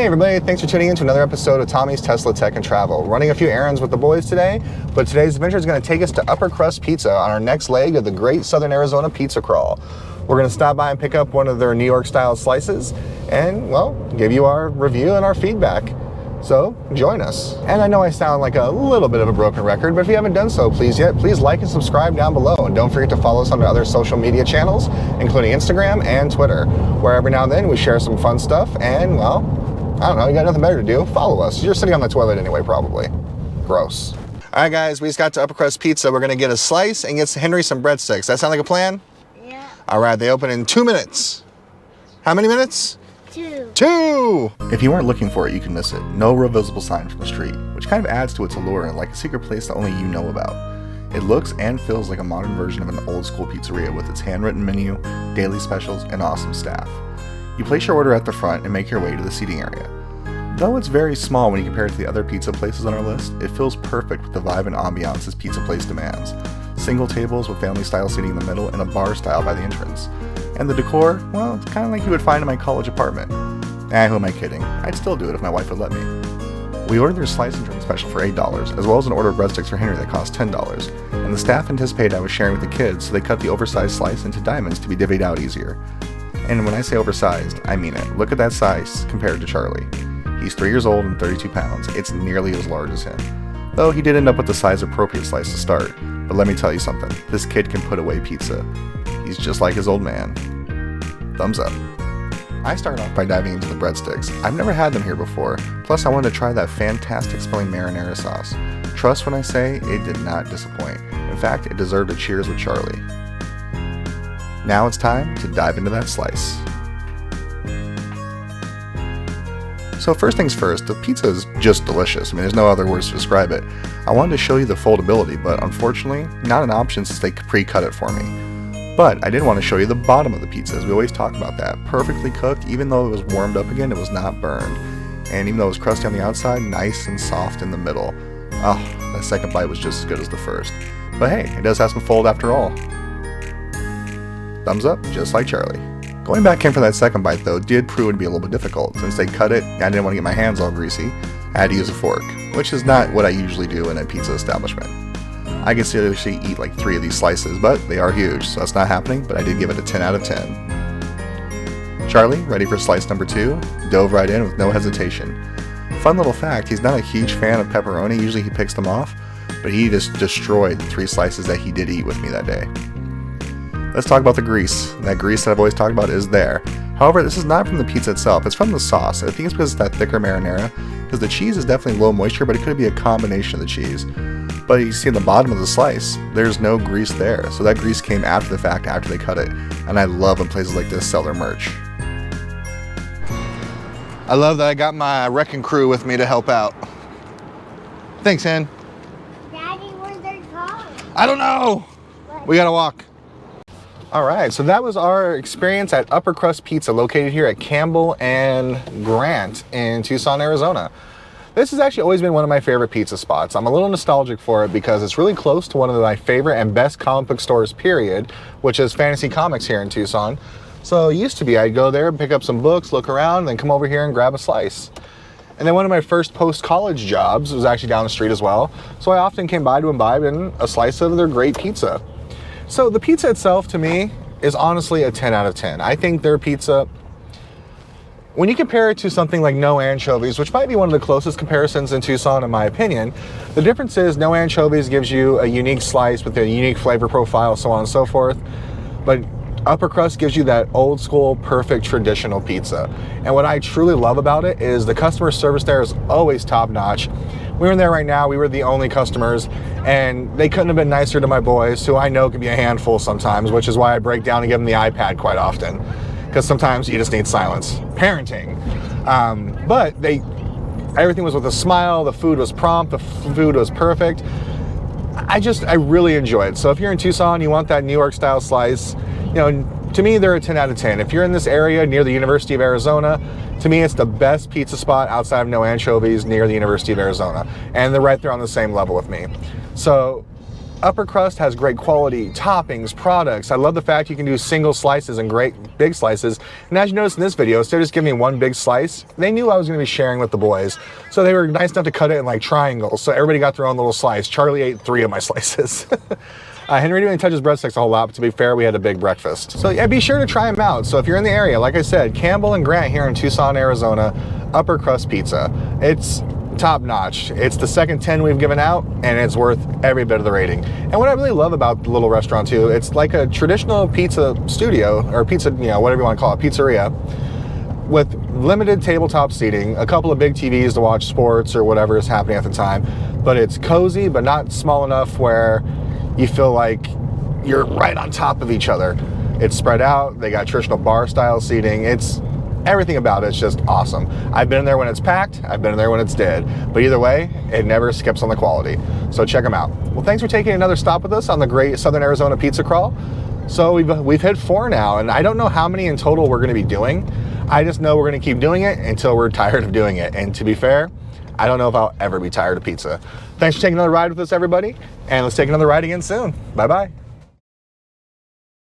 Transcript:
Hey everybody, thanks for tuning in to another episode of Tommy's Tesla Tech and Travel. Running a few errands with the boys today, but today's adventure is going to take us to Upper Crust Pizza on our next leg of the Great Southern Arizona Pizza Crawl. We're going to stop by and pick up one of their New York style slices and, well, give you our review and our feedback. So, join us. And I know I sound like a little bit of a broken record, but if you haven't done so please like and subscribe down below. And don't forget to follow us on our other social media channels, including Instagram and Twitter, where every now and then we share some fun stuff and, well, I don't know, you got nothing better to do, follow us. You're sitting on the toilet anyway, probably. Gross. All right, guys, we just got to Upper Crust Pizza. We're going to get a slice and get Henry some breadsticks. That sound like a plan? Yeah. All right, they open in 2 minutes. How many minutes? 2. If you weren't looking for it, you can miss it. No real visible sign from the street, which kind of adds to its allure and like a secret place that only you know about. It looks and feels like a modern version of an old school pizzeria with its handwritten menu, daily specials, and awesome staff. You place your order at the front and make your way to the seating area. Though it's very small when you compare it to the other pizza places on our list, it feels perfect with the vibe and ambiance this pizza place demands. Single tables with family style seating in the middle and a bar style by the entrance. And the decor, well, it's kind of like you would find in my college apartment. Who am I kidding? I'd still do it if my wife would let me. We ordered their slice and drink special for $8, as well as an order of breadsticks for Henry that cost $10. And the staff anticipated I was sharing with the kids, so they cut the oversized slice into diamonds to be divvied out easier. And when I say oversized, I mean it. Look at that size compared to Charlie. He's 3 years old and 32 pounds. It's nearly as large as him. Though he did end up with the size appropriate slice to start. But let me tell you something, this kid can put away pizza. He's just like his old man. Thumbs up. I started off by diving into the breadsticks. I've never had them here before, plus I wanted to try that fantastic smelling marinara sauce. Trust when I say it did not disappoint. In fact, it deserved a cheers with Charlie. Now it's time to dive into that slice. So first things first, the pizza is just delicious. I mean, there's no other words to describe it. I wanted to show you the foldability, but unfortunately, not an option since they pre-cut it for me. But I did want to show you the bottom of the pizza, as we always talk about that. Perfectly cooked, even though it was warmed up again, it was not burned. And even though it was crusty on the outside, nice and soft in the middle. Oh, that second bite was just as good as the first. But hey, it does have some fold after all. Thumbs up, just like Charlie. Going back in for that second bite though did prove to be a little bit difficult. Since they cut it, I didn't want to get my hands all greasy. I had to use a fork, which is not what I usually do in a pizza establishment. I can seriously eat like 3 of these slices, but they are huge, so that's not happening, but I did give it a 10 out of 10. Charlie, ready for slice number 2, dove right in with no hesitation. Fun little fact, he's not a huge fan of pepperoni, usually he picks them off, but he just destroyed the 3 slices that he did eat with me that day. Let's talk about the grease. That grease that I've always talked about is there. However, this is not from the pizza itself, it's from the sauce. I think it's because it's that thicker marinara, because the cheese is definitely low moisture, but it could be a combination of the cheese. But you see in the bottom of the slice, there's no grease there. So that grease came after the fact, after they cut it. And I love when places like this sell their merch. I love that I got my wrecking crew with me to help out. Thanks, Hen. Daddy, where's their car? I don't know. We gotta walk. All right, so that was our experience at Upper Crust Pizza, located here at Campbell and Grant in Tucson, Arizona. This has actually always been one of my favorite pizza spots. I'm a little nostalgic for it because it's really close to one of my favorite and best comic book stores, period, which is Fantasy Comics here in Tucson. So it used to be I'd go there, pick up some books, look around, and then come over here and grab a slice. And then one of my first post-college jobs was actually down the street as well. So I often came by to imbibe in a slice of their great pizza. So the pizza itself, to me, is honestly a 10 out of 10. I think their pizza, when you compare it to something like No Anchovies, which might be one of the closest comparisons in Tucson in my opinion, the difference is No Anchovies gives you a unique slice with a unique flavor profile, so on and so forth. But Upper Crust gives you that old school, perfect, traditional pizza. And what I truly love about it is the customer service there is always top notch. We were in there right now, we were the only customers, and they couldn't have been nicer to my boys, who I know can be a handful sometimes, which is why I break down and give them the iPad quite often, because sometimes you just need silence. Parenting. But everything was with a smile, the food was prompt, the food was perfect. I really enjoy it. So if you're in Tucson, you want that New York style slice, you know, to me, they're a 10 out of 10. If you're in this area near the University of Arizona, to me, it's the best pizza spot outside of No Anchovies near the University of Arizona. And they're right there on the same level with me. So Upper Crust has great quality toppings, products. I love the fact you can do single slices and great big slices. And as you noticed in this video, instead of just giving me one big slice, they knew I was going to be sharing with the boys. So they were nice enough to cut it in like triangles. So everybody got their own little slice. Charlie ate 3 of my slices. Henry didn't touch his breadsticks a whole lot, but to be fair, we had a big breakfast. So yeah, be sure to try them out. So if you're in the area, like I said, Campbell and Grant here in Tucson, Arizona, Upper Crust Pizza. It's top notch. It's the second 10 we've given out, and it's worth every bit of the rating. And what I really love about the little restaurant too, it's like a traditional pizza studio, or pizza, you know, whatever you want to call it, pizzeria, with limited tabletop seating, a couple of big TVs to watch sports or whatever is happening at the time. But it's cozy, but not small enough where you feel like you're right on top of each other. It's spread out. They got traditional bar style seating. It's everything about it's just awesome. I've been in there when it's packed. I've been in there when it's dead. But either way, it never skips on the quality. So check them out. Well, thanks for taking another stop with us on the great Southern Arizona Pizza Crawl. So we've hit 4 now, and I don't know how many in total we're going to be doing. I just know we're going to keep doing it until we're tired of doing it. And to be fair, I don't know if I'll ever be tired of pizza. Thanks for taking another ride with us, everybody, and let's take another ride again soon. Bye-bye.